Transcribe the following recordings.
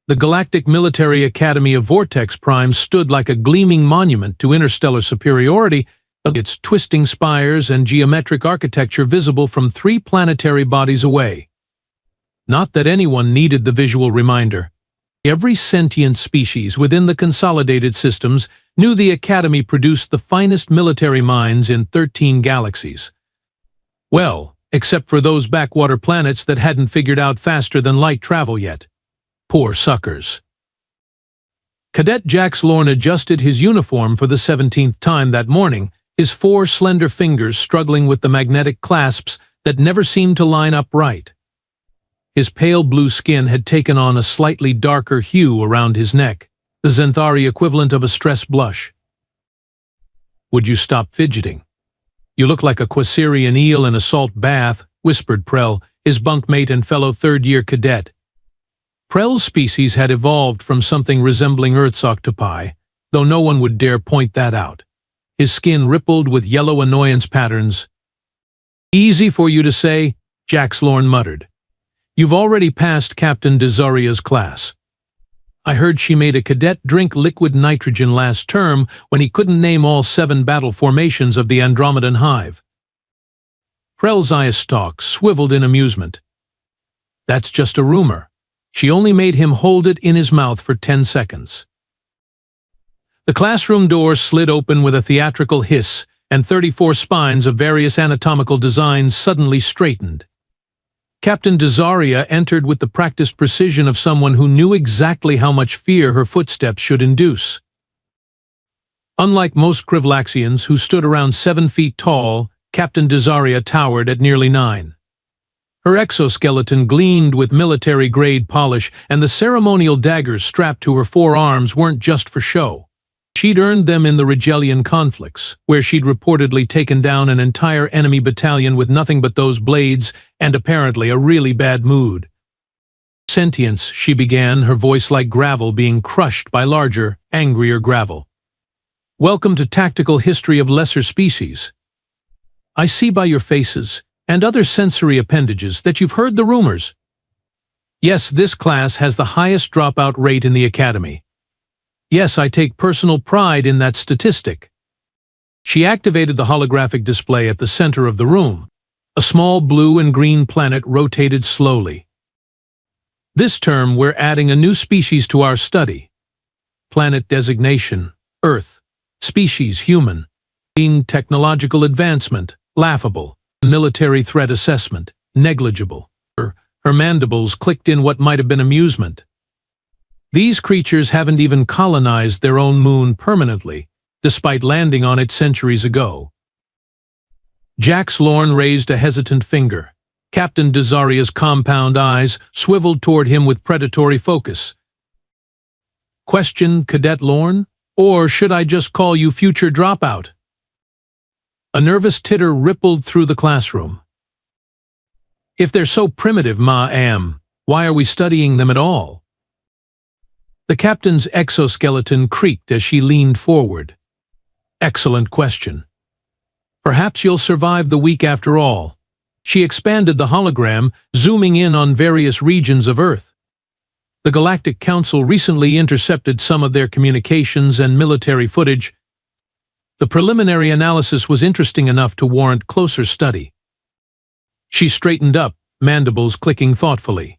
The Galactic Military Academy of Vortex Prime stood like a gleaming monument to interstellar superiority, its twisting spires and geometric architecture visible from 3 planetary bodies away. Not that anyone needed the visual reminder. Every sentient species within the consolidated systems knew the Academy produced the finest military minds in 13 galaxies. Well, except for those backwater planets that hadn't figured out faster than light travel yet. Poor suckers. Cadet Jax Lorne adjusted his uniform for the 17th time that morning, his 4 slender fingers struggling with the magnetic clasps that never seemed to line up right. His pale blue skin had taken on a slightly darker hue around his neck, the Xanthari equivalent of a stress blush. "Would you stop fidgeting? You look like a Quasarian eel in a salt bath," whispered Prell, his bunkmate and fellow third-year cadet. Prell's species had evolved from something resembling Earth's octopi, though no one would dare point that out. His skin rippled with yellow annoyance patterns. "Easy for you to say," Jax Lorne muttered. "You've already passed Captain Desaria's class. I heard she made a cadet drink liquid nitrogen last term when he couldn't name all 7 battle formations of the Andromedan hive." Prell's eye stalk swiveled in amusement. "That's just a rumor. She only made him hold it in his mouth for 10 seconds. The classroom door slid open with a theatrical hiss, and 34 spines of various anatomical designs suddenly straightened. Captain Desaria entered with the practiced precision of someone who knew exactly how much fear her footsteps should induce. Unlike most Krivlaxians who stood around 7 feet tall, Captain Desaria towered at nearly 9. Her exoskeleton gleamed with military-grade polish, and the ceremonial daggers strapped to her forearms weren't just for show. She'd earned them in the Rigelian conflicts, where she'd reportedly taken down an entire enemy battalion with nothing but those blades and apparently a really bad mood. "Sentience," she began, her voice like gravel being crushed by larger, angrier gravel. "Welcome to Tactical History of Lesser Species. I see by your faces and other sensory appendages that you've heard the rumors. Yes, this class has the highest dropout rate in the Academy. Yes, I take personal pride in that statistic." She activated the holographic display at the center of the room. A small blue and green planet rotated slowly. "This term, we're adding a new species to our study. Planet designation, Earth. Species, human. Technological advancement, laughable. Military threat assessment, negligible." Her mandibles clicked in what might have been amusement. "These creatures haven't even colonized their own moon permanently, despite landing on it centuries ago." Jax Lorne raised a hesitant finger. Captain Desaria's compound eyes swiveled toward him with predatory focus. "Question, Cadet Lorne? Or should I just call you future dropout?" A nervous titter rippled through the classroom. "If they're so primitive, ma'am, why are we studying them at all?" The captain's exoskeleton creaked as she leaned forward. "Excellent question. Perhaps you'll survive the week after all." She expanded the hologram, zooming in on various regions of Earth. The Galactic Council recently intercepted some of their communications and military footage. The preliminary analysis was interesting enough to warrant closer study. She straightened up, mandibles clicking thoughtfully.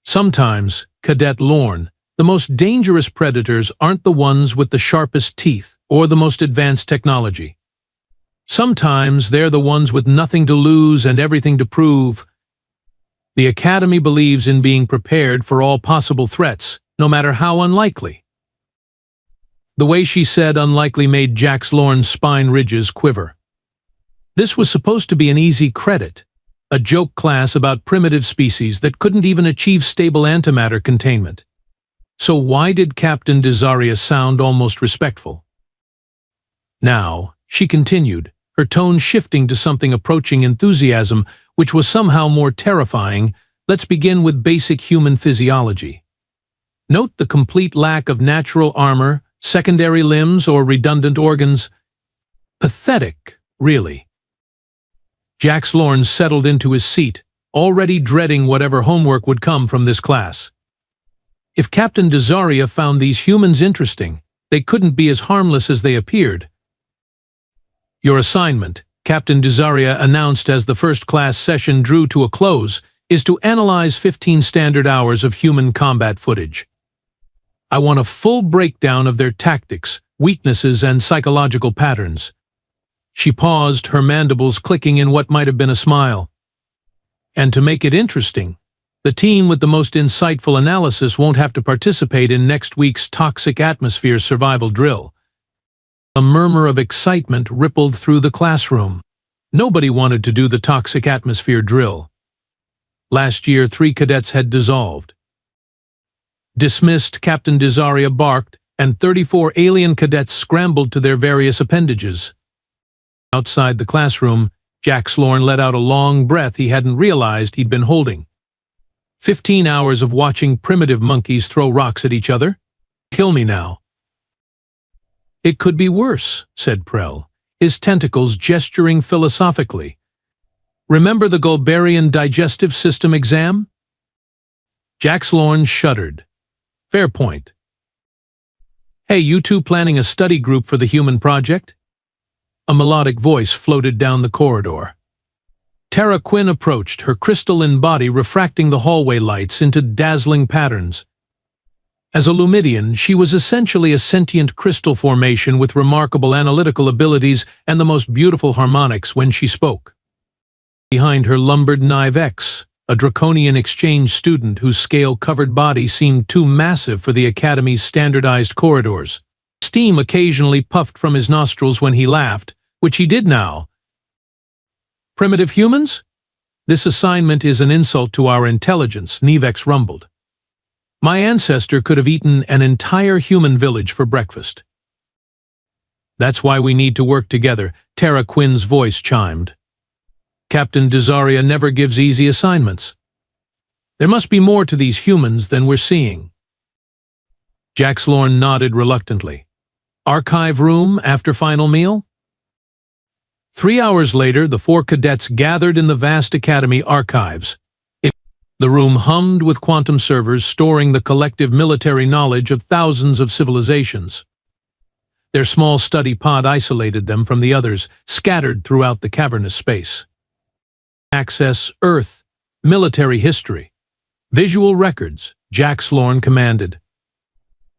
"Sometimes, Cadet Lorne, the most dangerous predators aren't the ones with the sharpest teeth or the most advanced technology. Sometimes they're the ones with nothing to lose and everything to prove. The Academy believes in being prepared for all possible threats, no matter how unlikely." The way she said unlikely made Jax Lorne's spine ridges quiver. This was supposed to be an easy credit, a joke class about primitive species that couldn't even achieve stable antimatter containment. So why did Captain Desaria sound almost respectful? "Now," she continued, her tone shifting to something approaching enthusiasm, which was somehow more terrifying, "let's begin with basic human physiology. Note the complete lack of natural armor, secondary limbs, or redundant organs. Pathetic, really." Jax Lorne settled into his seat, already dreading whatever homework would come from this class. If Captain Desaria found these humans interesting, they couldn't be as harmless as they appeared. Your assignment, Captain Desaria announced as the first-class session drew to a close, is to analyze 15 standard hours of human combat footage. I want a full breakdown of their tactics, weaknesses, and psychological patterns. She paused, her mandibles clicking in what might have been a smile. And to make it interesting, the team with the most insightful analysis won't have to participate in next week's toxic atmosphere survival drill. A murmur of excitement rippled through the classroom. Nobody wanted to do the toxic atmosphere drill. Last year, 3 cadets had dissolved. Dismissed, Captain Desaria barked, and 34 alien cadets scrambled to their various appendages. Outside the classroom, Jack Slorn let out a long breath he hadn't realized he'd been holding. 15 hours of watching primitive monkeys throw rocks at each other? Kill me now. It could be worse, said Prell, his tentacles gesturing philosophically. Remember the Gulbarian digestive system exam? Jack Slorn shuddered. Fair point. Hey, you two planning a study group for the human project? A melodic voice floated down the corridor. Tara Quinn approached, her crystalline body refracting the hallway lights into dazzling patterns. As a Lumidian, she was essentially a sentient crystal formation with remarkable analytical abilities and the most beautiful harmonics when she spoke. Behind her lumbered Nivex, a draconian exchange student whose scale-covered body seemed too massive for the Academy's standardized corridors. Steam occasionally puffed from his nostrils when he laughed, which he did now. Primitive humans? This assignment is an insult to our intelligence, Nivex rumbled. My ancestor could have eaten an entire human village for breakfast. That's why we need to work together, Tara Quinn's voice chimed. Captain Desaria never gives easy assignments. There must be more to these humans than we're seeing. Jack Slorn nodded reluctantly. Archive room after final meal? 3 hours later, the 4 cadets gathered in the vast Academy archives. The room hummed with quantum servers storing the collective military knowledge of thousands of civilizations. Their small study pod isolated them from the others, scattered throughout the cavernous space. Access, Earth, military history, visual records, Jack Slorn commanded.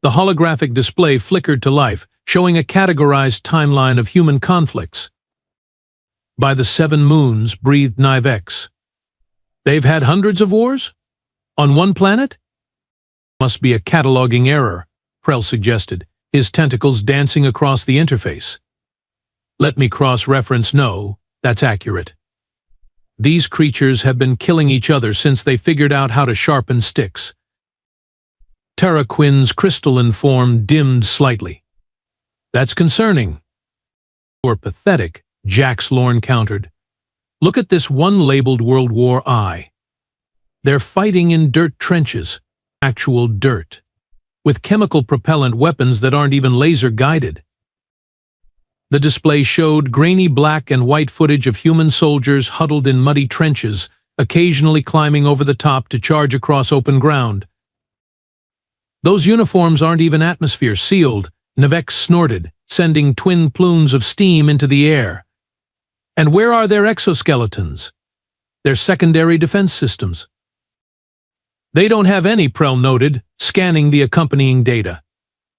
The holographic display flickered to life, showing a categorized timeline of human conflicts. By the 7 moons, breathed Nivex. They've had hundreds of wars? On one planet? Must be a cataloging error, Prell suggested, his tentacles dancing across the interface. Let me cross-reference. No, that's accurate. These creatures have been killing each other since they figured out how to sharpen sticks. Tara Quinn's crystalline form dimmed slightly. That's concerning. Or pathetic, Jack Slorn countered. Look at this one labeled World War I. They're fighting in dirt trenches, actual dirt, with chemical propellant weapons that aren't even laser-guided. The display showed grainy black and white footage of human soldiers huddled in muddy trenches, occasionally climbing over the top to charge across open ground. Those uniforms aren't even atmosphere-sealed, Nivex snorted, sending twin plumes of steam into the air. And where are their exoskeletons? Their secondary defense systems? They don't have any, Prell noted, scanning the accompanying data.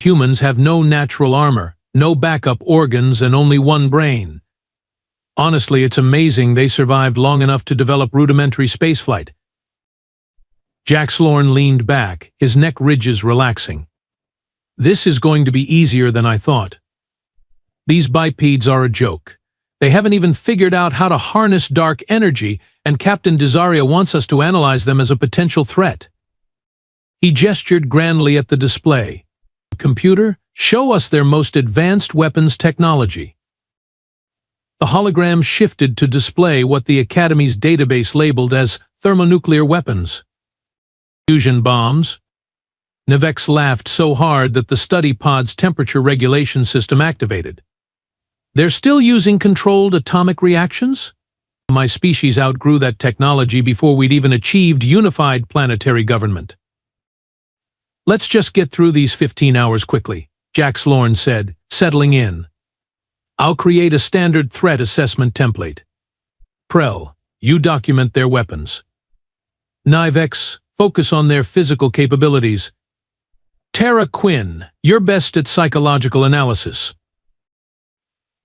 Humans have no natural armor, no backup organs, and only one brain. Honestly, it's amazing they survived long enough to develop rudimentary spaceflight. Jack Slorn leaned back, his neck ridges relaxing. This is going to be easier than I thought. These bipeds are a joke. They haven't even figured out how to harness dark energy, and Captain Desaria wants us to analyze them as a potential threat. He gestured grandly at the display. Computer, show us their most advanced weapons technology. The hologram shifted to display what the Academy's database labeled as thermonuclear weapons. Fusion bombs. Nivex laughed so hard that the study pod's temperature regulation system activated. They're still using controlled atomic reactions? My species outgrew that technology before we'd even achieved unified planetary government. Let's just get through these 15 hours quickly, Jax Lorne said, settling in. I'll create a standard threat assessment template. Prel, you document their weapons. Nivex, focus on their physical capabilities. Tara Quinn, you're best at psychological analysis.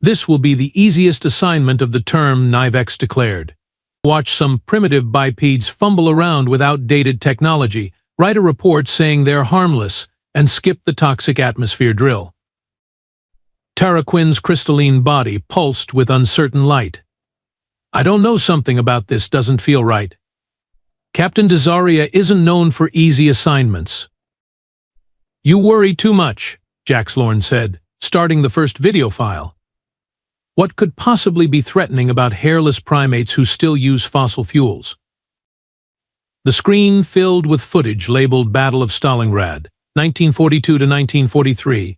This will be the easiest assignment of the term, Nivex declared. Watch some primitive bipeds fumble around with outdated technology, write a report saying they're harmless, and skip the toxic atmosphere drill. Tara Quinn's crystalline body pulsed with uncertain light. I don't know, something about this doesn't feel right. Captain Desaria isn't known for easy assignments. You worry too much, Jax Lorne said, starting the first video file. What could possibly be threatening about hairless primates who still use fossil fuels? The screen filled with footage labeled Battle of Stalingrad, 1942 to 1943,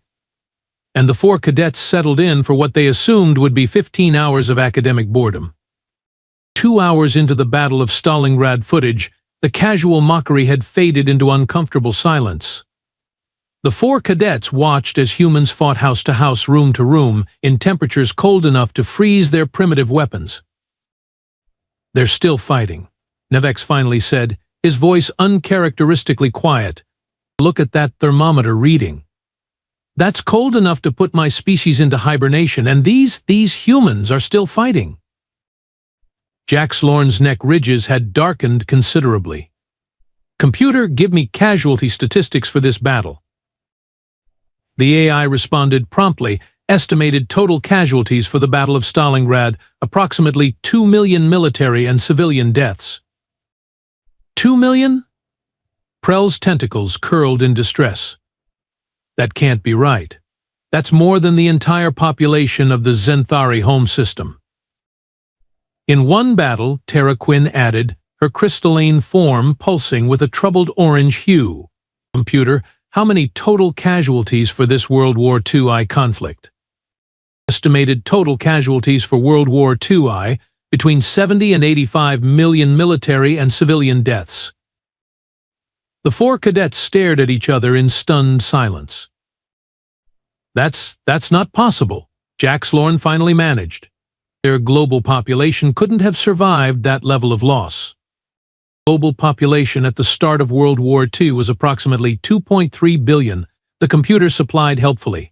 and the four cadets settled in for what they assumed would be 15 hours of academic boredom. 2 hours into the Battle of Stalingrad footage, the casual mockery had faded into uncomfortable silence. The four cadets watched as humans fought house to house, room to room, in temperatures cold enough to freeze their primitive weapons. They're still fighting, Nivex finally said, his voice uncharacteristically quiet. Look at that thermometer reading. That's cold enough to put my species into hibernation, and these humans are still fighting. Jax Lorne's neck ridges had darkened considerably. Computer, give me casualty statistics for this battle. The AI responded promptly, estimated total casualties for the Battle of Stalingrad, approximately 2 million military and civilian deaths. 2 million? Prel's tentacles curled in distress. That can't be right. That's more than the entire population of the Zenthari home system. In one battle, Tara Quinn added, her crystalline form pulsing with a troubled orange hue. Computer, how many total casualties for this World War II conflict? Estimated total casualties for World War II between 70 and 85 million military and civilian deaths. The four cadets stared at each other in stunned silence. That's not possible, Jax Lorne finally managed. Their global population couldn't have survived that level of loss. Global population at the start of World War II was approximately 2.3 billion, the computer supplied helpfully.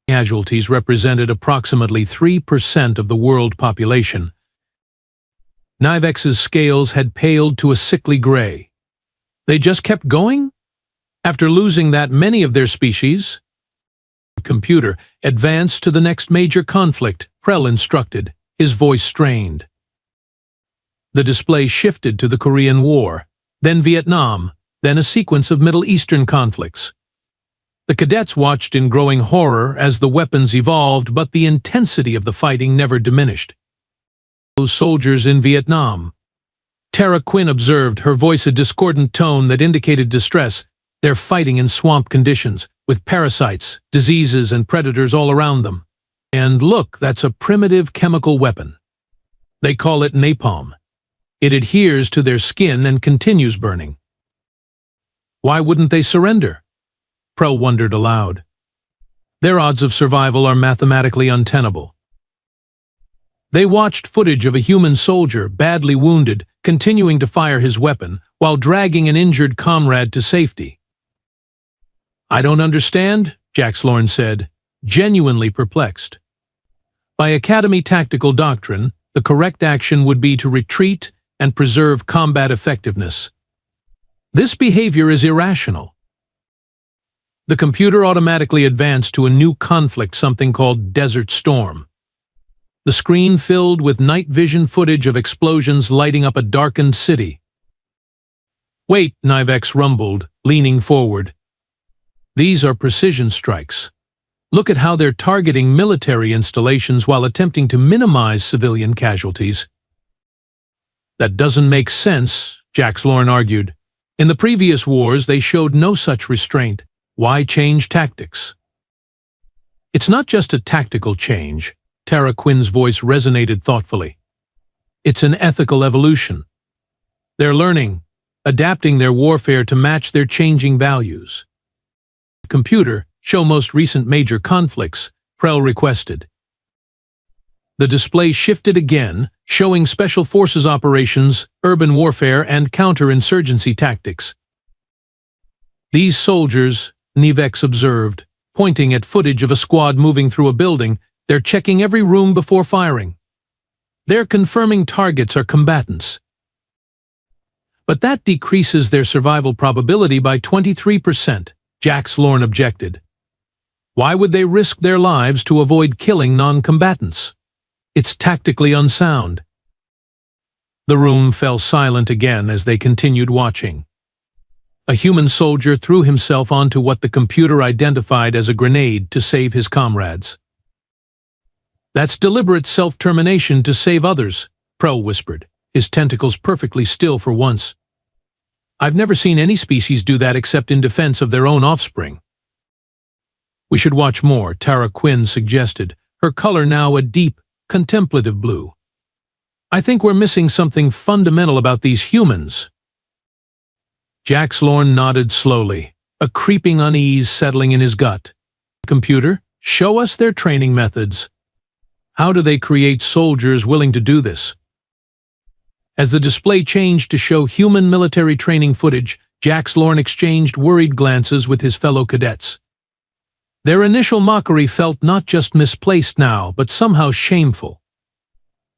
Casualties represented approximately 3% of the world population. Nivex's scales had paled to a sickly gray. They just kept going? After losing that many of their species? The computer advanced to the next major conflict, Prel instructed, his voice strained. The display shifted to the Korean War, then Vietnam, then a sequence of Middle Eastern conflicts. The cadets watched in growing horror as the weapons evolved, but the intensity of the fighting never diminished. Those soldiers in Vietnam. Tara Quinn observed, her voice a discordant tone that indicated distress. They're fighting in swamp conditions, with parasites, diseases, and predators all around them. And look, that's a primitive chemical weapon. They call it napalm. It adheres to their skin and continues burning. Why wouldn't they surrender? Prel wondered aloud. Their odds of survival are mathematically untenable. They watched footage of a human soldier, badly wounded, continuing to fire his weapon while dragging an injured comrade to safety. I don't understand, Jax Lorne said, genuinely perplexed. By Academy tactical doctrine, the correct action would be to retreat and preserve combat effectiveness. This behavior is irrational. The computer automatically advanced to a new conflict, something called Desert Storm. The screen filled with night vision footage of explosions lighting up a darkened city. Wait, Nivex rumbled, leaning forward. These are precision strikes. Look at how they're targeting military installations while attempting to minimize civilian casualties. That doesn't make sense, Jax Lorne argued. In the previous wars, they showed no such restraint. Why change tactics? It's not just a tactical change, Tara Quinn's voice resonated thoughtfully. It's an ethical evolution. They're learning, adapting their warfare to match their changing values. Computer, show most recent major conflicts, Prell requested. The display shifted again, showing special forces operations, urban warfare, and counterinsurgency tactics. These soldiers, Nivex observed, pointing at footage of a squad moving through a building, they're checking every room before firing. They're confirming targets are combatants. But that decreases their survival probability by 23%, Jax Lorne objected. Why would they risk their lives to avoid killing non-combatants? It's tactically unsound. The room fell silent again as they continued watching. A human soldier threw himself onto what the computer identified as a grenade to save his comrades. That's deliberate self-termination to save others, Prell whispered, his tentacles perfectly still for once. I've never seen any species do that except in defense of their own offspring. We should watch more, Tara Quinn suggested, her color now a deep, contemplative blue. I think we're missing something fundamental about these humans. Jax Lorne nodded slowly, a creeping unease settling in his gut. Computer, show us their training methods. How do they create soldiers willing to do this? As the display changed to show human military training footage, Jax Lorne exchanged worried glances with his fellow cadets. Their initial mockery felt not just misplaced now, but somehow shameful.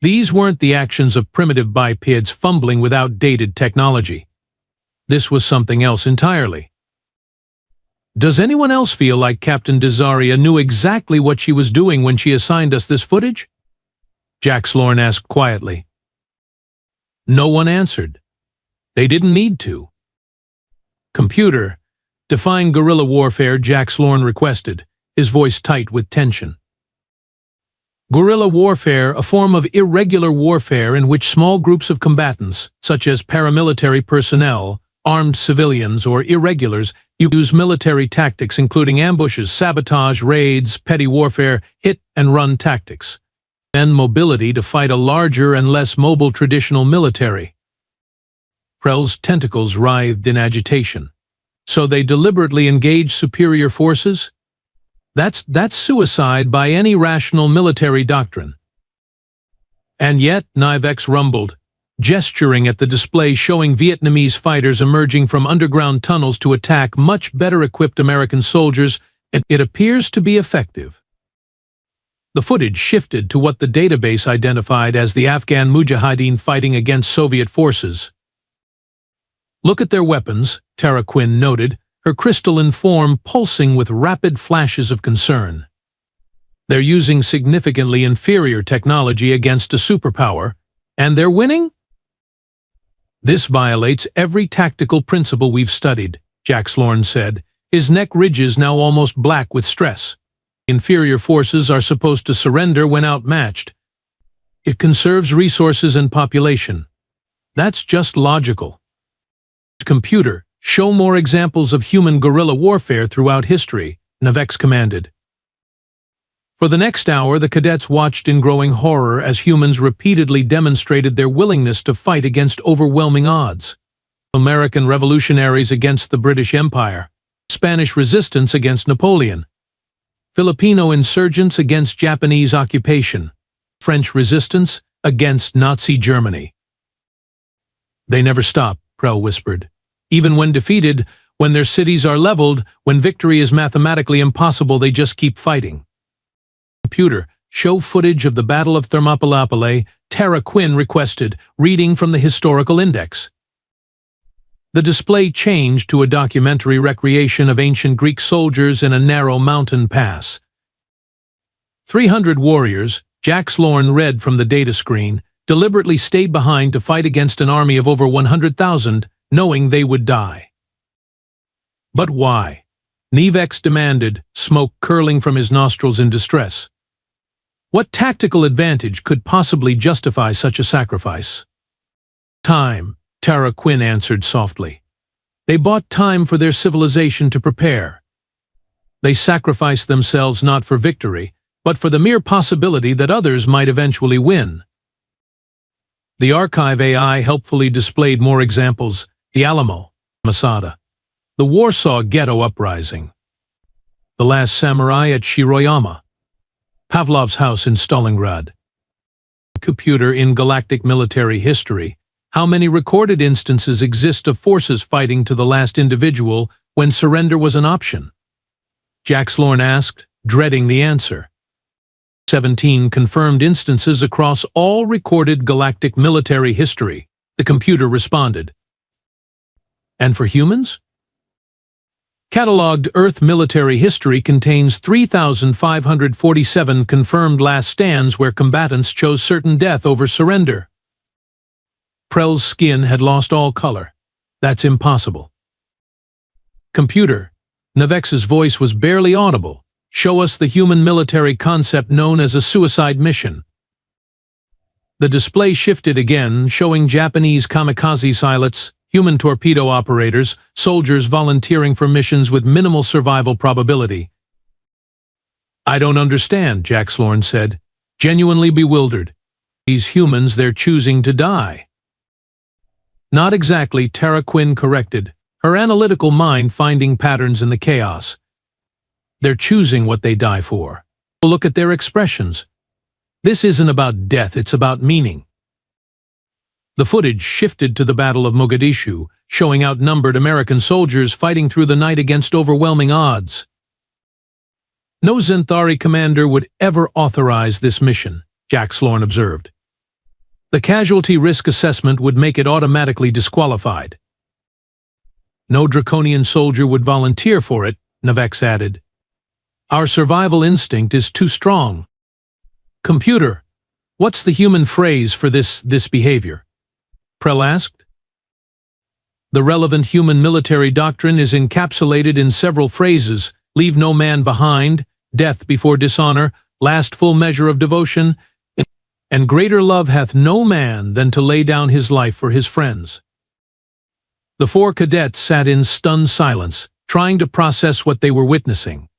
These weren't the actions of primitive bipeds fumbling with outdated technology. This was something else entirely. Does anyone else feel like Captain Desaria knew exactly what she was doing when she assigned us this footage? Jax Lorne asked quietly. No one answered. They didn't need to. Computer, define guerrilla warfare, Jax Lorne requested, his voice tight with tension. Guerrilla warfare, a form of irregular warfare in which small groups of combatants, such as paramilitary personnel, armed civilians, or irregulars, use military tactics including ambushes, sabotage, raids, petty warfare, hit-and-run tactics, and mobility to fight a larger and less mobile traditional military. Prell's tentacles writhed in agitation. So they deliberately engage superior forces? That's suicide by any rational military doctrine. And yet, Nivex rumbled, gesturing at the display showing Vietnamese fighters emerging from underground tunnels to attack much better equipped American soldiers, and it appears to be effective. The footage shifted to what the database identified as the Afghan Mujahideen fighting against Soviet forces. Look at their weapons, Tara Quinn noted, her crystalline form pulsing with rapid flashes of concern. They're using significantly inferior technology against a superpower, and they're winning? This violates every tactical principle we've studied, Jax Lorne said, his neck ridges now almost black with stress. Inferior forces are supposed to surrender when outmatched. It conserves resources and population. That's just logical. Computer, show more examples of human guerrilla warfare throughout history, Nivex commanded. For the next hour, the cadets watched in growing horror as humans repeatedly demonstrated their willingness to fight against overwhelming odds. American revolutionaries against the British Empire, Spanish resistance against Napoleon, Filipino insurgents against Japanese occupation, French resistance against Nazi Germany. They never stop, Prell whispered. Even when defeated, when their cities are leveled, when victory is mathematically impossible, they just keep fighting. Computer, show footage of the Battle of Thermopylae, Tara Quinn requested, reading from the historical index. The display changed to a documentary recreation of ancient Greek soldiers in a narrow mountain pass. 300 warriors, Jax Lorne read from the data screen, deliberately stayed behind to fight against an army of over 100,000, knowing they would die. But why? Nivex demanded, smoke curling from his nostrils in distress. What tactical advantage could possibly justify such a sacrifice? Time, Tara Quinn answered softly. They bought time for their civilization to prepare. They sacrificed themselves not for victory, but for the mere possibility that others might eventually win. The archive AI helpfully displayed more examples: the Alamo, Masada, the Warsaw Ghetto Uprising. The Last Samurai at Shiroyama. Pavlov's House in Stalingrad. Computer in galactic military history. How many recorded instances exist of forces fighting to the last individual when surrender was an option? Jax Lorne asked, dreading the answer. 17 confirmed instances across all recorded galactic military history, the computer responded. And for humans? Catalogued Earth military history contains 3,547 confirmed last stands where combatants chose certain death over surrender. Prell's skin had lost all color. That's impossible. Computer. Navex's voice was barely audible. Show us the human military concept known as a suicide mission. The display shifted again, showing Japanese kamikaze pilots, human torpedo operators, soldiers volunteering for missions with minimal survival probability. I don't understand, Jax Lorne said, genuinely bewildered. These humans, they're choosing to die. Not exactly, Tara Quinn corrected, her analytical mind finding patterns in the chaos. They're choosing what they die for. Look at their expressions. This isn't about death, it's about meaning. The footage shifted to the Battle of Mogadishu, showing outnumbered American soldiers fighting through the night against overwhelming odds. No Zenthari commander would ever authorize this mission, Jax Lorne observed. The casualty risk assessment would make it automatically disqualified. No Draconian soldier would volunteer for it, Navex added. Our survival instinct is too strong. Computer, what's the human phrase for this behavior? Prell asked. The relevant human military doctrine is encapsulated in several phrases: leave no man behind, death before dishonor, last full measure of devotion, and greater love hath no man than to lay down his life for his friends. The 4 cadets sat in stunned silence, trying to process what they were witnessing.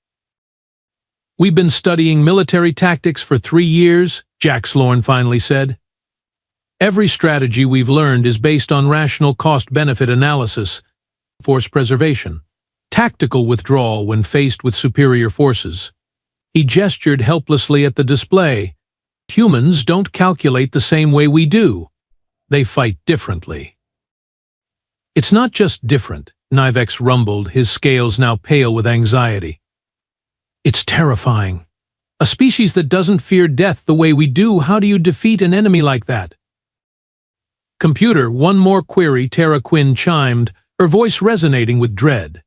We've been studying military tactics for 3 years, Jax Lorne finally said. Every strategy we've learned is based on rational cost-benefit analysis, force preservation, tactical withdrawal when faced with superior forces. He gestured helplessly at the display. Humans don't calculate the same way we do. They fight differently. It's not just different, Nivex rumbled, his scales now pale with anxiety. It's terrifying. A species that doesn't fear death the way we do, how do you defeat an enemy like that? Computer, one more query, Tara Quinn chimed, her voice resonating with dread.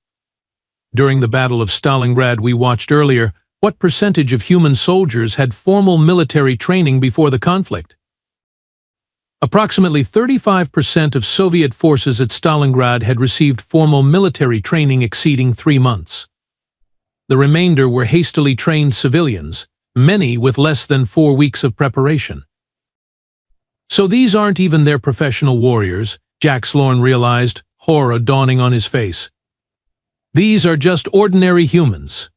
During the Battle of Stalingrad we watched earlier, what percentage of human soldiers had formal military training before the conflict? Approximately 35% of Soviet forces at Stalingrad had received formal military training exceeding 3 months. The remainder were hastily trained civilians, many with less than 4 weeks of preparation. So these aren't even their professional warriors, Jax Lorne realized, horror dawning on his face. These are just ordinary humans.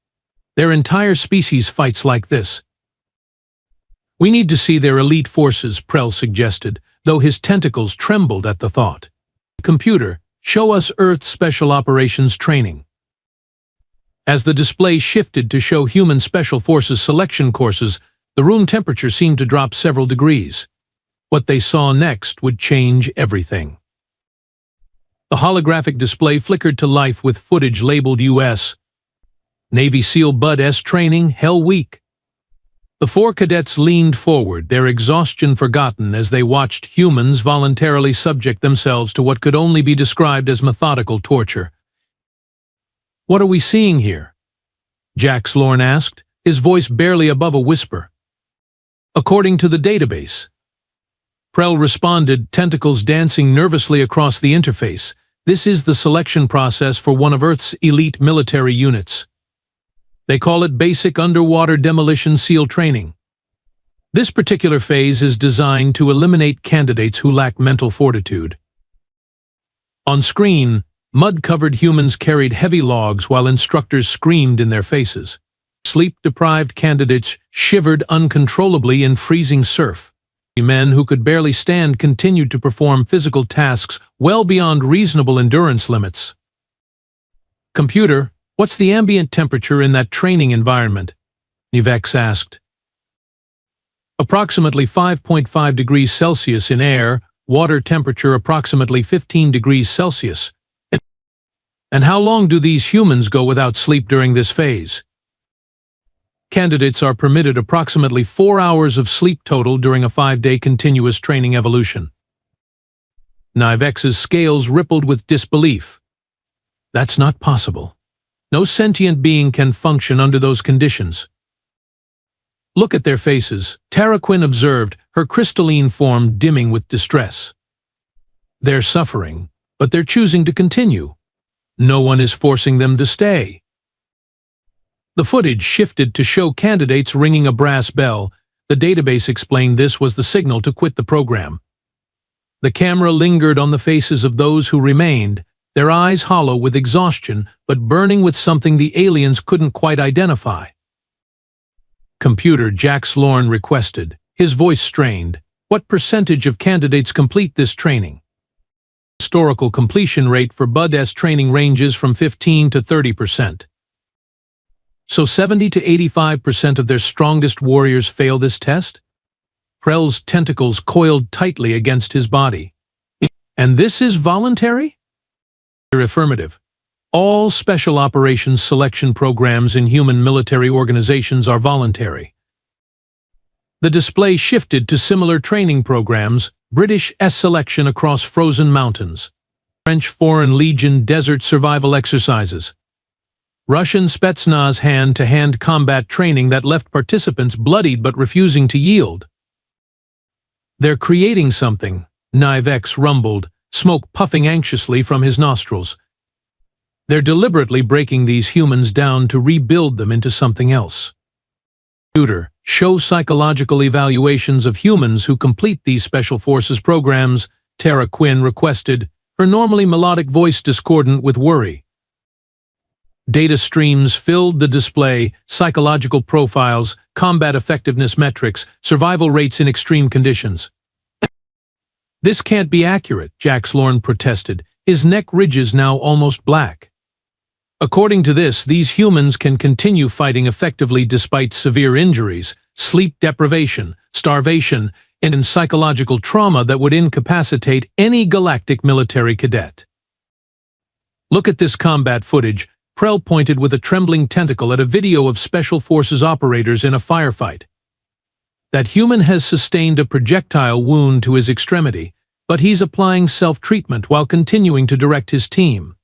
Their entire species fights like this. We need to see their elite forces, Prell suggested, though his tentacles trembled at the thought. Computer, show us Earth Special Operations training. As the display shifted to show human special forces selection courses, the room temperature seemed to drop several degrees. What they saw next would change everything. The holographic display flickered to life with footage labeled U.S. Navy SEAL Bud S training, Hell Week. The 4 cadets leaned forward, their exhaustion forgotten as they watched humans voluntarily subject themselves to what could only be described as methodical torture. What are we seeing here? Jax Lorne asked, his voice barely above a whisper. According to the database. Prell responded, tentacles dancing nervously across the interface. This is the selection process for one of Earth's elite military units. They call it Basic Underwater Demolition SEAL Training. This particular phase is designed to eliminate candidates who lack mental fortitude. On screen, mud-covered humans carried heavy logs while instructors screamed in their faces. Sleep-deprived candidates shivered uncontrollably in freezing surf. Men who could barely stand continued to perform physical tasks well beyond reasonable endurance limits. Computer, What's the ambient temperature in that training environment? Nivex asked. Approximately 5.5 degrees Celsius in air, water temperature approximately 15 degrees Celsius. And how long do these humans go without sleep during this phase? Candidates are permitted approximately 4 hours of sleep total during a 5-day continuous training evolution. Nivex's scales rippled with disbelief. That's not possible. No sentient being can function under those conditions. Look at their faces, Tara Quinn observed, her crystalline form dimming with distress. They're suffering, but they're choosing to continue. No one is forcing them to stay. The footage shifted to show candidates ringing a brass bell. The database explained this was the signal to quit the program. The camera lingered on the faces of those who remained, their eyes hollow with exhaustion but burning with something the aliens couldn't quite identify. Computer, Jax Lorne requested, his voice strained. What percentage of candidates complete this training? Historical completion rate for Bud-S training ranges from 15 to 30%. So 70 to 85% of their strongest warriors fail this test? Prell's tentacles coiled tightly against his body. And this is voluntary? Affirmative. All special operations selection programs in human military organizations are voluntary. The display shifted to similar training programs, British selection across frozen mountains, French Foreign Legion desert survival exercises, Russian Spetsnaz hand-to-hand combat training that left participants bloodied but refusing to yield. They're creating something, Nivex rumbled, smoke puffing anxiously from his nostrils. They're deliberately breaking these humans down to rebuild them into something else. Computer, show psychological evaluations of humans who complete these special forces programs, Tara Quinn requested, her normally melodic voice discordant with worry. Data streams filled the display, psychological profiles, combat effectiveness metrics, survival rates in extreme conditions. This can't be accurate, Jax Lorne protested, his neck ridges now almost black. According to this, these humans can continue fighting effectively despite severe injuries, sleep deprivation, starvation, and psychological trauma that would incapacitate any galactic military cadet. Look at this combat footage. Prell pointed with a trembling tentacle at a video of Special Forces operators in a firefight. That human has sustained a projectile wound to his extremity, but he's applying self-treatment while continuing to direct his team.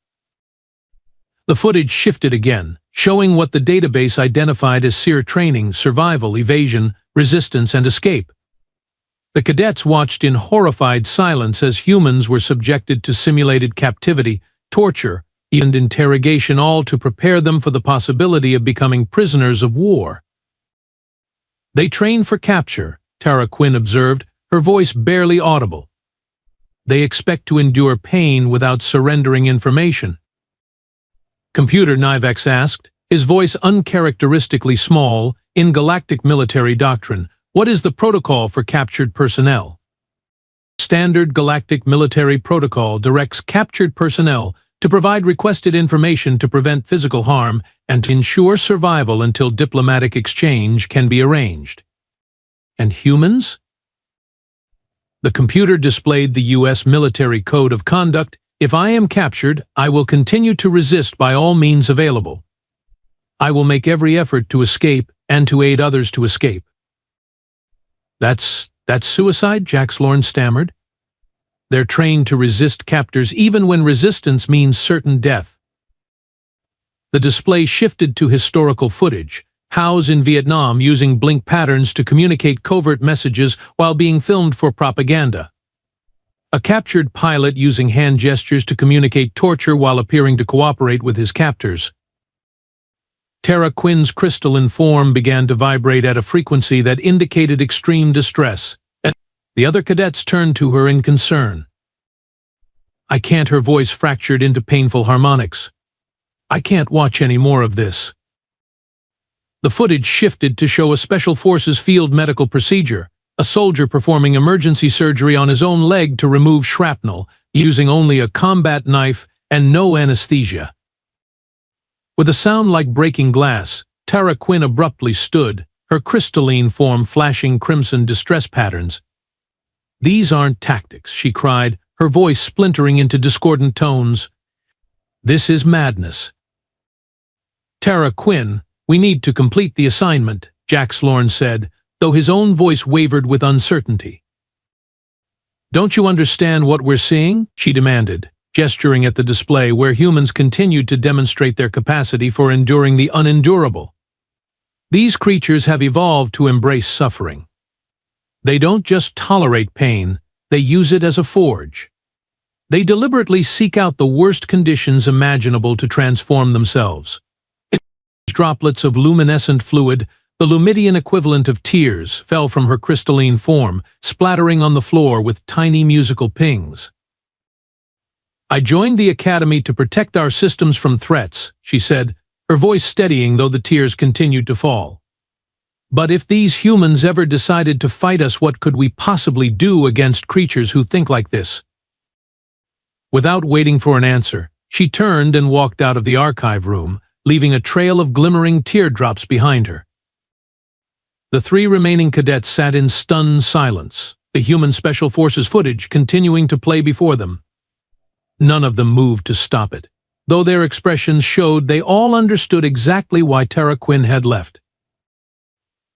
The footage shifted again, showing what the database identified as SEER training, survival, evasion, resistance, and escape. The cadets watched in horrified silence as humans were subjected to simulated captivity, torture, and interrogation, all to prepare them for the possibility of becoming prisoners of war. They train for capture, Tara Quinn observed, her voice barely audible. They expect to endure pain without surrendering information. Computer, Nivex asked, his voice uncharacteristically small. In galactic military doctrine, what is the protocol for captured personnel? Standard galactic military protocol directs captured personnel to provide requested information to prevent physical harm and to ensure survival until diplomatic exchange can be arranged. And humans? The computer displayed the U.S. Military Code of Conduct. If I am captured, I will continue to resist by all means available. I will make every effort to escape and to aid others to escape. That's suicide, Jax Lorne stammered. They're trained to resist captors even when resistance means certain death. The display shifted to historical footage, HOWs in Vietnam using blink patterns to communicate covert messages while being filmed for propaganda. A captured pilot using hand gestures to communicate torture while appearing to cooperate with his captors. Tara Quinn's crystalline form began to vibrate at a frequency that indicated extreme distress. The other cadets turned to her in concern. I can't, her voice fractured into painful harmonics. I can't watch any more of this. The footage shifted to show a Special Forces field medical procedure, a soldier performing emergency surgery on his own leg to remove shrapnel, using only a combat knife and no anesthesia. With a sound like breaking glass, Tara Quinn abruptly stood, her crystalline form flashing crimson distress patterns. "These aren't tactics," she cried, her voice splintering into discordant tones. "This is madness." "Tara Quinn, we need to complete the assignment," Jax Lorne said, though his own voice wavered with uncertainty. "Don't you understand what we're seeing?" she demanded, gesturing at the display where humans continued to demonstrate their capacity for enduring the unendurable. These creatures have evolved to embrace suffering. They don't just tolerate pain, they use it as a forge. They deliberately seek out the worst conditions imaginable to transform themselves. Droplets of luminescent fluid, the Lumidian equivalent of tears, fell from her crystalline form, splattering on the floor with tiny musical pings. "I joined the Academy to protect our systems from threats," she said, her voice steadying though the tears continued to fall. "But if these humans ever decided to fight us, what could we possibly do against creatures who think like this?" Without waiting for an answer, she turned and walked out of the archive room, leaving a trail of glimmering teardrops behind her. The three remaining cadets sat in stunned silence, the human special forces footage continuing to play before them. None of them moved to stop it, though their expressions showed they all understood exactly why Tara Quinn had left.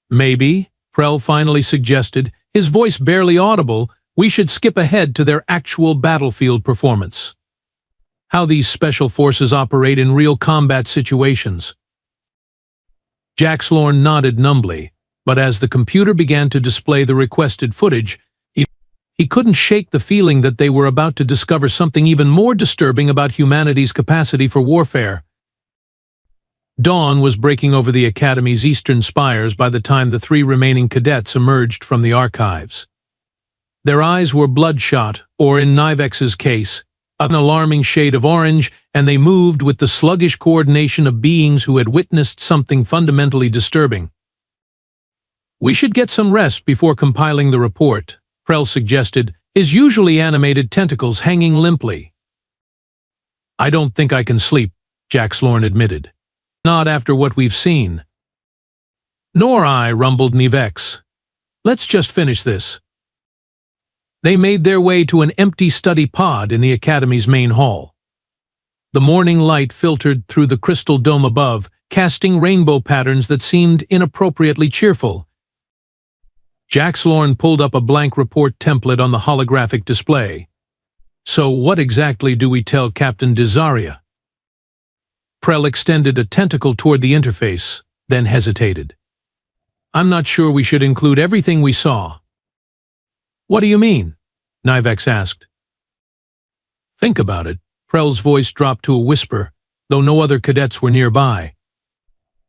"Maybe," Prell finally suggested, his voice barely audible, "we should skip ahead to their actual battlefield performance. How these special forces operate in real combat situations." Jax Lorne nodded numbly, but as the computer began to display the requested footage, he couldn't shake the feeling that they were about to discover something even more disturbing about humanity's capacity for warfare. Dawn was breaking over the Academy's eastern spires by the time the three remaining cadets emerged from the archives. Their eyes were bloodshot, or in Nivex's case, an alarming shade of orange, and they moved with the sluggish coordination of beings who had witnessed something fundamentally disturbing. "We should get some rest before compiling the report," Prell suggested, his usually animated tentacles hanging limply. "I don't think I can sleep," Jax Lorne admitted. "Not after what we've seen." "Nor I," rumbled Nivex. "Let's just finish this." They made their way to an empty study pod in the Academy's main hall. The morning light filtered through the crystal dome above, casting rainbow patterns that seemed inappropriately cheerful. Jax Lorne pulled up a blank report template on the holographic display. "So what exactly do we tell Captain Desaria?" Prell extended a tentacle toward the interface, then hesitated. "I'm not sure we should include everything we saw." "What do you mean?" Nivex asked. "Think about it." Prell's voice dropped to a whisper, though no other cadets were nearby.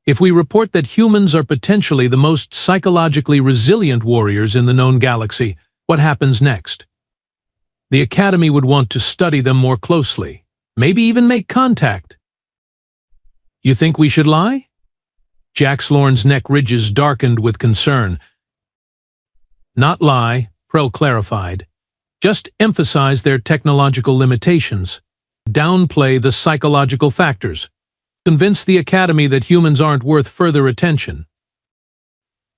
"If we report that humans are potentially the most psychologically resilient warriors in the known galaxy, what happens next? The Academy would want to study them more closely, maybe even make contact." "You think we should lie?" Jax Lorne's neck ridges darkened with concern. "Not lie," Prell clarified. "Just emphasize their technological limitations. Downplay the psychological factors. Convince the Academy that humans aren't worth further attention."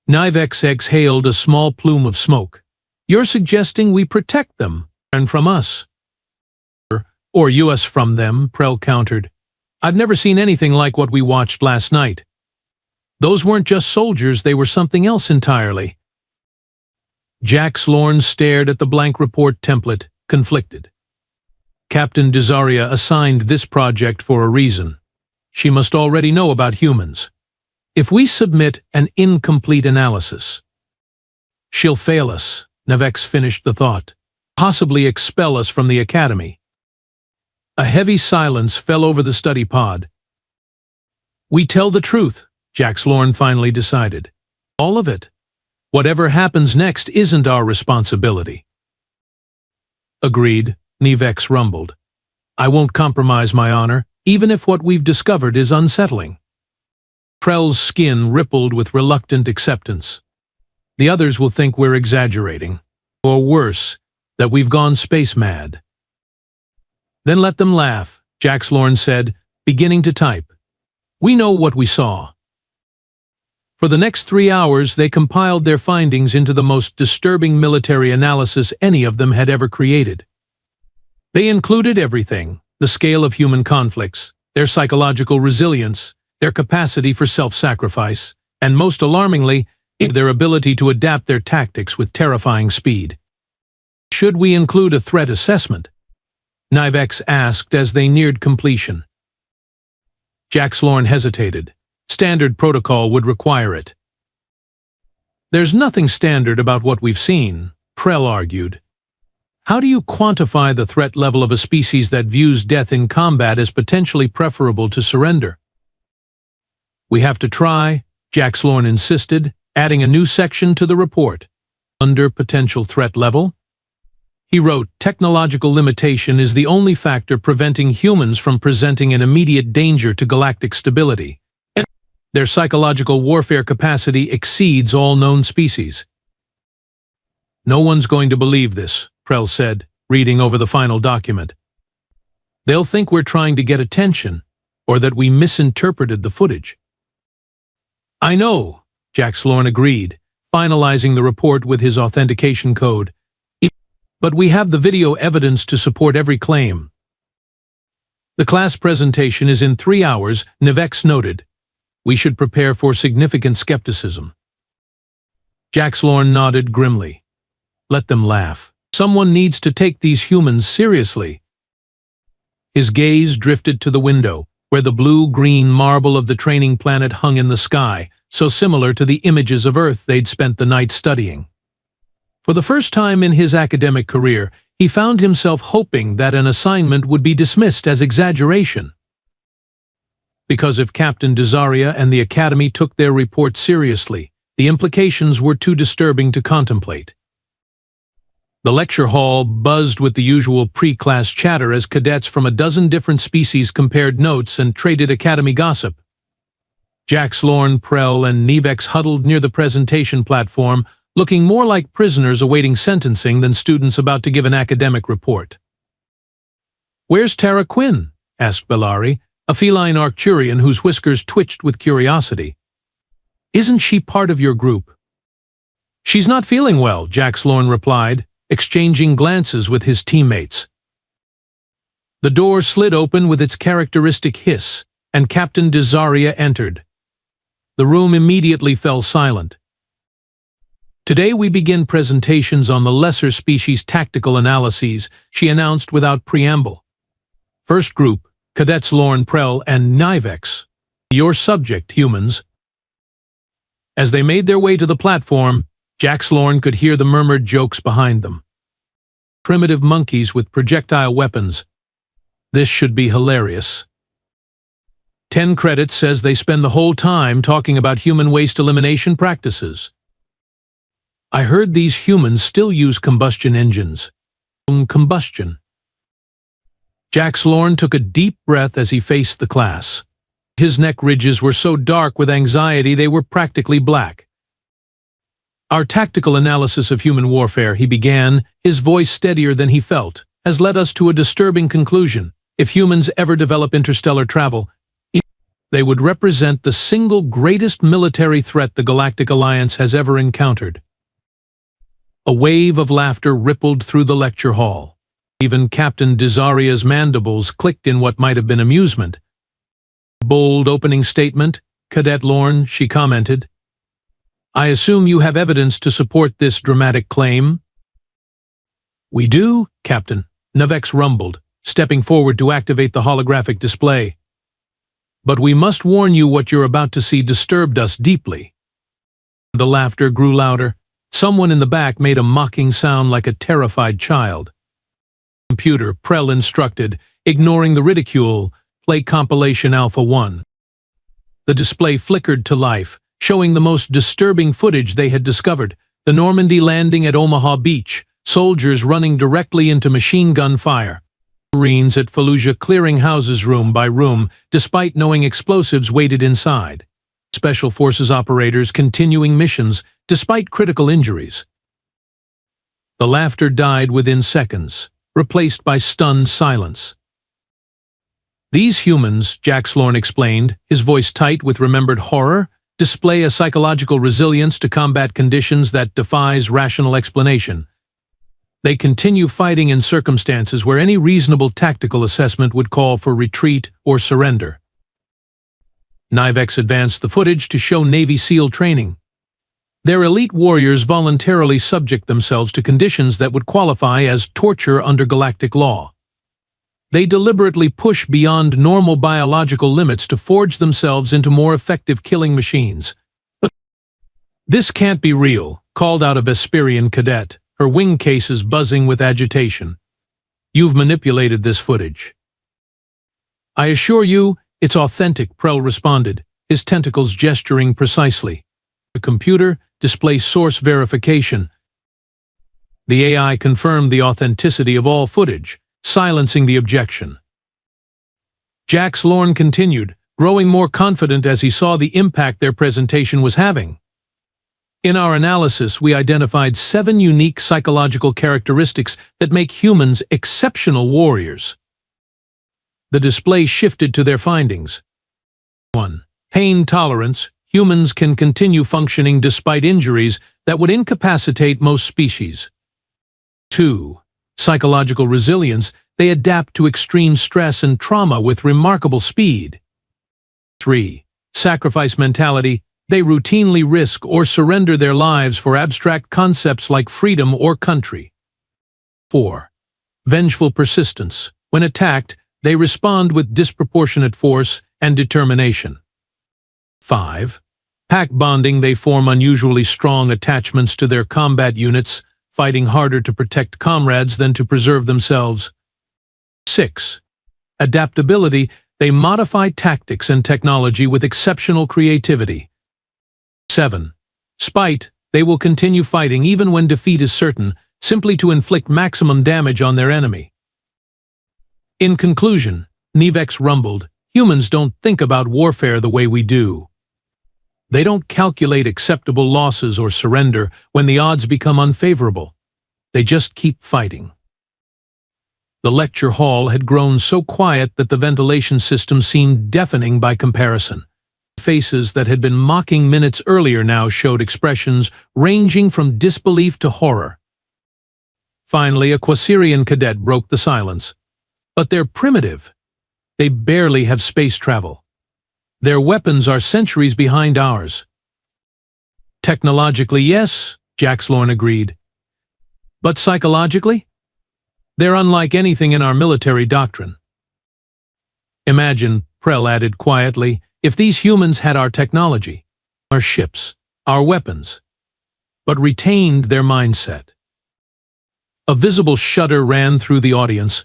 Nivex exhaled a small plume of smoke. "You're suggesting we protect them, and from us." "Or us from them," Prell countered. "I've never seen anything like what we watched last night. Those weren't just soldiers, they were something else entirely." Jax Lorne stared at the blank report template, conflicted. Captain Desaria assigned this project for a reason. She must already know about humans. If we submit an incomplete analysis, she'll fail us, Nivex finished the thought, possibly expel us from the Academy. A heavy silence fell over the study pod. "We tell the truth," Jax Lorne finally decided. "All of it. Whatever happens next isn't our responsibility." "Agreed," Nivex rumbled. "I won't compromise my honor, even if what we've discovered is unsettling." Prell's skin rippled with reluctant acceptance. "The others will think we're exaggerating. Or worse, that we've gone space mad." "Then let them laugh," Jax Lorne said, beginning to type. We know what we saw. For the next 3 hours, they compiled their findings into the most disturbing military analysis any of them had ever created. They included everything: the scale of human conflicts, their psychological resilience, their capacity for self-sacrifice, and most alarmingly, their ability to adapt their tactics with terrifying speed. Should we include a threat assessment? Nivex asked as they neared completion. Jax Lorne hesitated. Standard protocol would require it. There's nothing standard about what we've seen, Prell argued. How do you quantify the threat level of a species that views death in combat as potentially preferable to surrender? We have to try, Jax Lorne insisted, adding a new section to the report. Under potential threat level? He wrote, technological limitation is the only factor preventing humans from presenting an immediate danger to galactic stability. Their psychological warfare capacity exceeds all known species. No one's going to believe this, Prell said, reading over the final document. They'll think we're trying to get attention, or that we misinterpreted the footage. I know, Jax Lorne agreed, finalizing the report with his authentication code. But we have the video evidence to support every claim. The class presentation is in 3 hours, Nivex noted. We should prepare for significant skepticism. Jax Lorne nodded grimly. Let them laugh. Someone needs to take these humans seriously. His gaze drifted to the window, where the blue-green marble of the training planet hung in the sky, so similar to the images of Earth they'd spent the night studying. For the first time in his academic career, he found himself hoping that an assignment would be dismissed as exaggeration. Because if Captain Desaria and the Academy took their report seriously, the implications were too disturbing to contemplate. The lecture hall buzzed with the usual pre-class chatter as cadets from a dozen different species compared notes and traded Academy gossip. Jax Lorne, Prell, and Nivex huddled near the presentation platform, looking more like prisoners awaiting sentencing than students about to give an academic report. Where's Tara Quinn? Asked Bellari, a feline Arcturian whose whiskers twitched with curiosity. Isn't she part of your group? She's not feeling well, Jax Lorne replied, exchanging glances with his teammates. The door slid open with its characteristic hiss, and Captain Desaria entered. The room immediately fell silent. Today we begin presentations on the lesser species tactical analyses, she announced without preamble. First group, Cadets Lorne, Prell, and Nivex. Your subject, humans. As they made their way to the platform, Jax Lorne could hear the murmured jokes behind them. Primitive monkeys with projectile weapons. This should be hilarious. 10 credits says they spend the whole time talking about human waste elimination practices. I heard these humans still use combustion engines. Combustion. Jax Lorne took a deep breath as he faced the class. His neck ridges were so dark with anxiety they were practically black. Our tactical analysis of human warfare, he began, his voice steadier than he felt, has led us to a disturbing conclusion. If humans ever develop interstellar travel, they would represent the single greatest military threat the Galactic Alliance has ever encountered. A wave of laughter rippled through the lecture hall. Even Captain Desaria's mandibles clicked in what might have been amusement. Bold opening statement, Cadet Lorne, she commented. I assume you have evidence to support this dramatic claim? We do, Captain, Nivex rumbled, stepping forward to activate the holographic display. But we must warn you what you're about to see disturbed us deeply. The laughter grew louder. Someone in the back made a mocking sound like a terrified child. Computer, Prell instructed, ignoring the ridicule, play compilation Alpha 1. The display flickered to life, showing the most disturbing footage they had discovered, the Normandy landing at Omaha Beach, soldiers running directly into machine gun fire. Marines at Fallujah clearing houses room by room, despite knowing explosives waited inside. Special Forces operators continuing missions, despite critical injuries. The laughter died within seconds, replaced by stunned silence. These humans, Jax Lorne explained, his voice tight with remembered horror, display a psychological resilience to combat conditions that defies rational explanation. They continue fighting in circumstances where any reasonable tactical assessment would call for retreat or surrender. NIVEX advanced the footage to show Navy SEAL training. Their elite warriors voluntarily subject themselves to conditions that would qualify as torture under galactic law. They deliberately push beyond normal biological limits to forge themselves into more effective killing machines. But this can't be real, called out a Vesperian cadet, her wing cases buzzing with agitation. You've manipulated this footage. I assure you, it's authentic, Prell responded, his tentacles gesturing precisely. The computer display source verification. The AI confirmed the authenticity of all footage, silencing the objection. Jax Lorne continued, growing more confident as he saw the impact their presentation was having. In our analysis, we identified 7 unique psychological characteristics that make humans exceptional warriors. The display shifted to their findings. 1. Pain tolerance. Humans can continue functioning despite injuries that would incapacitate most species. 2. Psychological resilience. They adapt to extreme stress and trauma with remarkable speed. 3. Sacrifice mentality. They routinely risk or surrender their lives for abstract concepts like freedom or country. 4. Vengeful persistence. When attacked, they respond with disproportionate force and determination. 5. Pack bonding. They form unusually strong attachments to their combat units, fighting harder to protect comrades than to preserve themselves. 6. Adaptability. They modify tactics and technology with exceptional creativity. 7. Spite. They will continue fighting even when defeat is certain, simply to inflict maximum damage on their enemy. In conclusion, NIVEX rumbled, humans don't think about warfare the way we do. They don't calculate acceptable losses or surrender when the odds become unfavorable. They just keep fighting. The lecture hall had grown so quiet that the ventilation system seemed deafening by comparison. Faces that had been mocking minutes earlier now showed expressions ranging from disbelief to horror. Finally, a Quasirian cadet broke the silence. But they're primitive. They barely have space travel. Their weapons are centuries behind ours. Technologically, yes, Jax Lorne agreed. But psychologically? They're unlike anything in our military doctrine. Imagine, Prell added quietly, if these humans had our technology, our ships, our weapons, but retained their mindset. A visible shudder ran through the audience.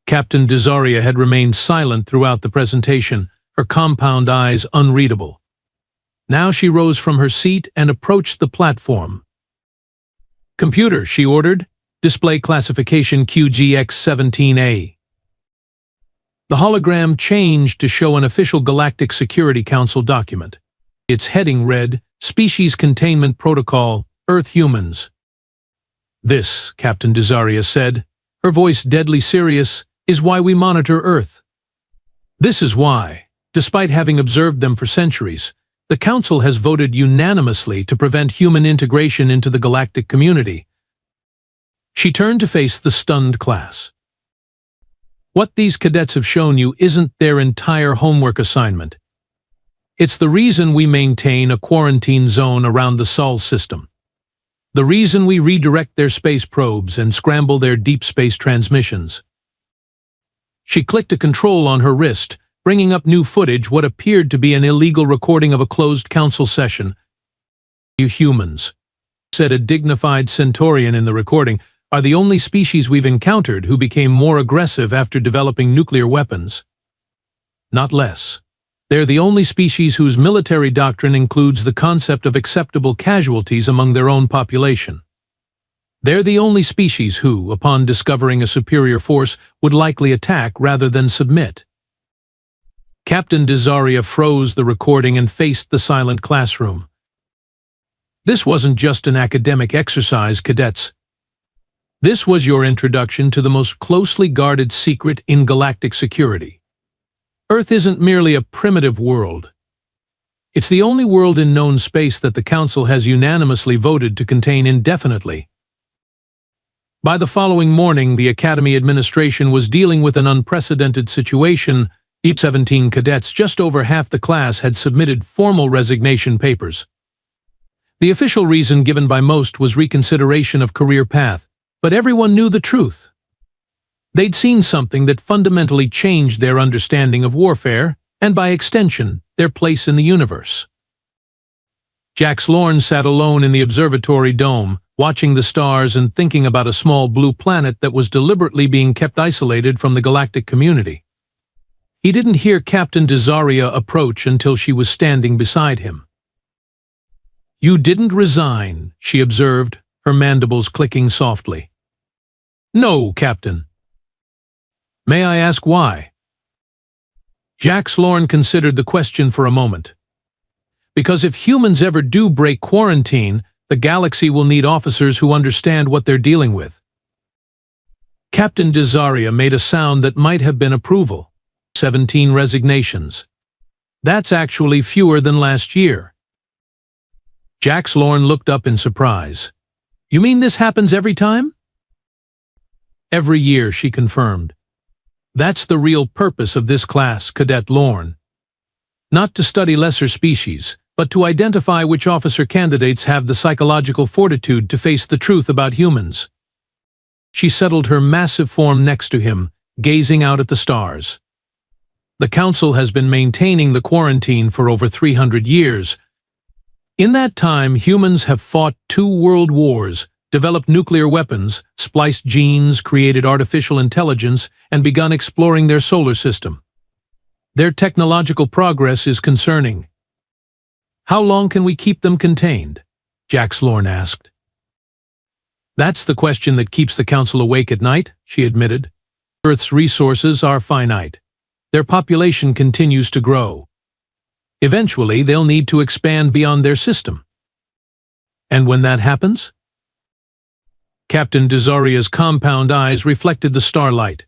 Captain Desaria had remained silent throughout the presentation, her compound eyes unreadable. Now she rose from her seat and approached the platform. Computer, she ordered, display classification QGX-17A. The hologram changed to show an official Galactic Security Council document. Its heading read, Species Containment Protocol, Earth Humans. This, Captain Desaria said, her voice deadly serious, is why we monitor Earth. This is why, despite having observed them for centuries, the Council has voted unanimously to prevent human integration into the galactic community. She turned to face the stunned class. What these cadets have shown you isn't their entire homework assignment. It's the reason we maintain a quarantine zone around the Sol system. The reason we redirect their space probes and scramble their deep space transmissions. She clicked a control on her wrist, bringing up new footage what appeared to be an illegal recording of a closed council session. You humans, said a dignified Centaurian in the recording, are the only species we've encountered who became more aggressive after developing nuclear weapons. Not less. They're the only species whose military doctrine includes the concept of acceptable casualties among their own population. They're the only species who, upon discovering a superior force, would likely attack rather than submit. Captain Desaria froze the recording and faced the silent classroom. This wasn't just an academic exercise, cadets. This was your introduction to the most closely guarded secret in galactic security. Earth isn't merely a primitive world. It's the only world in known space that the Council has unanimously voted to contain indefinitely. By the following morning, the Academy administration was dealing with an unprecedented situation. 17 cadets, just over half the class, had submitted formal resignation papers. The official reason given by most was reconsideration of career path, but everyone knew the truth. They'd seen something that fundamentally changed their understanding of warfare, and by extension, their place in the universe. Jax Lorne sat alone in the observatory dome, watching the stars and thinking about a small blue planet that was deliberately being kept isolated from the galactic community. He didn't hear Captain Desaria approach until she was standing beside him. "You didn't resign," she observed, her mandibles clicking softly. "No, Captain." "May I ask why?" Jax Lorne considered the question for a moment. "Because if humans ever do break quarantine, the galaxy will need officers who understand what they're dealing with." Captain Desaria made a sound that might have been approval. 17 resignations. That's actually fewer than last year. Jax Lorne looked up in surprise. "You mean this happens every time?" "Every year," she confirmed. "That's the real purpose of this class, Cadet Lorne. Not to study lesser species, but to identify which officer candidates have the psychological fortitude to face the truth about humans." She settled her massive form next to him, gazing out at the stars. "The Council has been maintaining the quarantine for over 300 years. In that time, humans have fought 2 world wars, developed nuclear weapons, spliced genes, created artificial intelligence, and begun exploring their solar system. Their technological progress is concerning." "How long can we keep them contained?" Jax Lorne asked. "That's the question that keeps the Council awake at night," she admitted. "Earth's resources are finite. Their population continues to grow. Eventually, they'll need to expand beyond their system. And when that happens?" Captain Desaria's compound eyes reflected the starlight.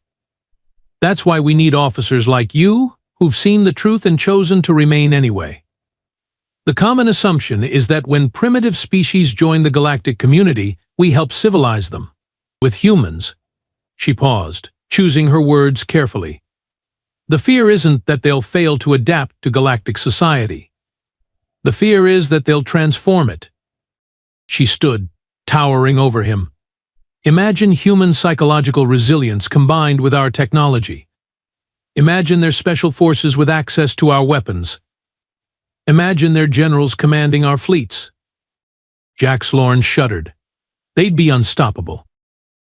"That's why we need officers like you, who've seen the truth and chosen to remain anyway. The common assumption is that when primitive species join the galactic community, we help civilize them. With humans—" She paused, choosing her words carefully. "The fear isn't that they'll fail to adapt to galactic society. The fear is that they'll transform it." She stood, towering over him. "Imagine human psychological resilience combined with our technology. Imagine their special forces with access to our weapons. Imagine their generals commanding our fleets." Jax Lorne shuddered. "They'd be unstoppable."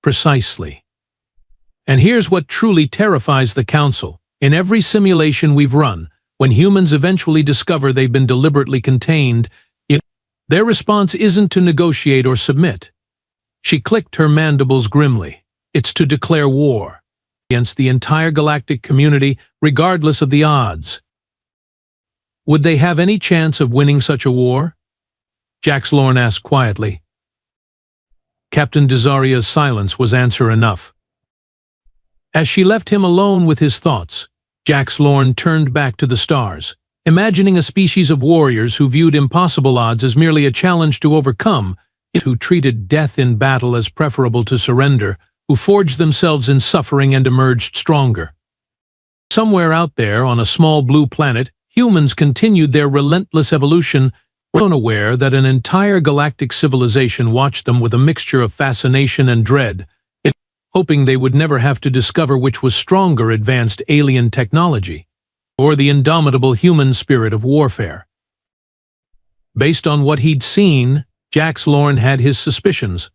"Precisely. And here's what truly terrifies the Council. In every simulation we've run, when humans eventually discover they've been deliberately contained, their response isn't to negotiate or submit." She clicked her mandibles grimly. "It's to declare war against the entire galactic community, regardless of the odds." "Would they have any chance of winning such a war?" Jax Lorne asked quietly. Captain Desaria's silence was answer enough. As she left him alone with his thoughts, Jax Lorne turned back to the stars, imagining a species of warriors who viewed impossible odds as merely a challenge to overcome, who treated death in battle as preferable to surrender, who forged themselves in suffering and emerged stronger. Somewhere out there, on a small blue planet, humans continued their relentless evolution, unaware that an entire galactic civilization watched them with a mixture of fascination and dread, hoping they would never have to discover which was stronger, advanced alien technology or the indomitable human spirit of warfare. Based on what he'd seen, Jax Lorne had his suspicions,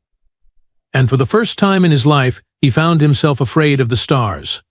and for the first time in his life, he found himself afraid of the stars.